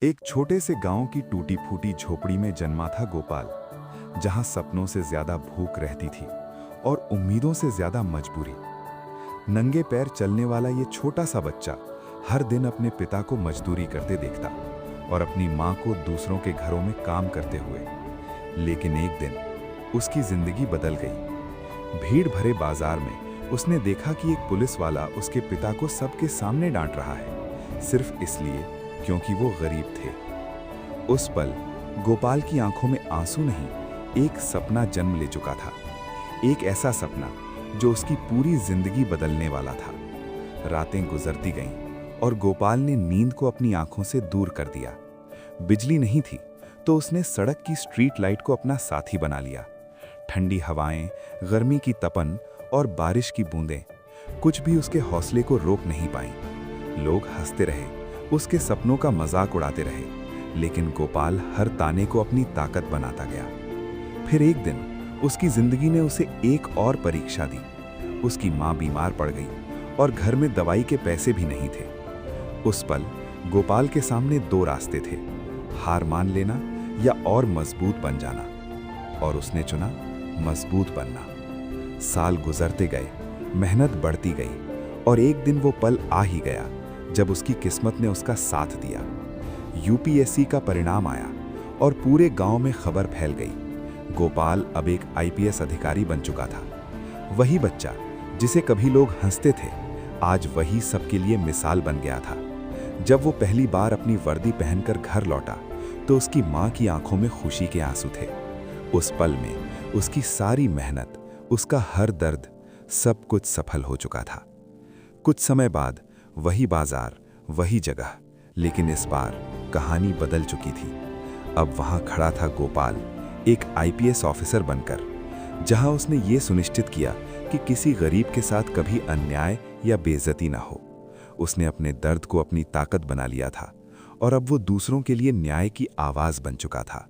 एक छोटे से गांव की टूटी फूटी झोपड़ी में जन्मा था गोपाल, जहां सपनों से ज्यादा भूख रहती थी और उम्मीदों से ज्यादा मजबूरी। नंगे पैर चलने वाला ये छोटा सा बच्चा हर दिन अपने पिता को मजदूरी करते देखता और अपनी मां को दूसरों के घरों में काम करते हुए। लेकिन एक दिन उसकी जिंदगी बदल गई। भीड़ भरे बाजार में उसने देखा कि एक पुलिस वाला उसके पिता को सबके सामने डांट रहा है, सिर्फ इसलिए क्योंकि वो गरीब थे। उस पल गोपाल की आंखों में आंसू नहीं, एक सपना जन्म ले चुका था। एक ऐसा सपना जो उसकी पूरी जिंदगी बदलने वाला था। रातें गुजरती गईं और गोपाल ने नींद को अपनी आंखों से दूर कर दिया। बिजली नहीं थी तो उसने सड़क की स्ट्रीट लाइट को अपना साथी बना लिया। ठंडी हवाएं, गर्मी की तपन और बारिश की बूंदें कुछ भी उसके हौसले को रोक नहीं पाईं। लोग हंसते रहे, उसके सपनों का मजाक उड़ाते रहे, लेकिन गोपाल हर ताने को अपनी ताकत बनाता गया। फिर एक दिन उसकी जिंदगी ने उसे एक और परीक्षा दी। उसकी मां बीमार पड़ गई और घर में दवाई के पैसे भी नहीं थे। उस पल गोपाल के सामने दो रास्ते थे, हार मान लेना या और मजबूत बन जाना। और उसने चुना मजबूत बनना। साल गुजरते गए, मेहनत बढ़ती गई और एक दिन वो पल आ ही गया जब उसकी किस्मत ने उसका साथ दिया। यूपीएससी का परिणाम आया और पूरे गांव में खबर फैल गई। गोपाल अब एक आईपीएस अधिकारी बन चुका था। वही बच्चा जिसे कभी लोग हंसते थे, आज वही सबके लिए मिसाल बन गया था। जब वो पहली बार अपनी वर्दी पहनकर घर लौटा तो उसकी मां की आंखों में खुशी के आंसू थे। उस पल में उसकी सारी मेहनत, उसका हर दर्द, सब कुछ सफल हो चुका था। कुछ समय बाद वही बाजार, वही जगह, लेकिन इस बार कहानी बदल चुकी थी। अब वहां खड़ा था गोपाल, एक आईपीएस ऑफिसर बनकर, जहां उसने ये सुनिश्चित किया कि किसी गरीब के साथ कभी अन्याय या बेइज्जती ना हो। उसने अपने दर्द को अपनी ताकत बना लिया था और अब वो दूसरों के लिए न्याय की आवाज बन चुका था।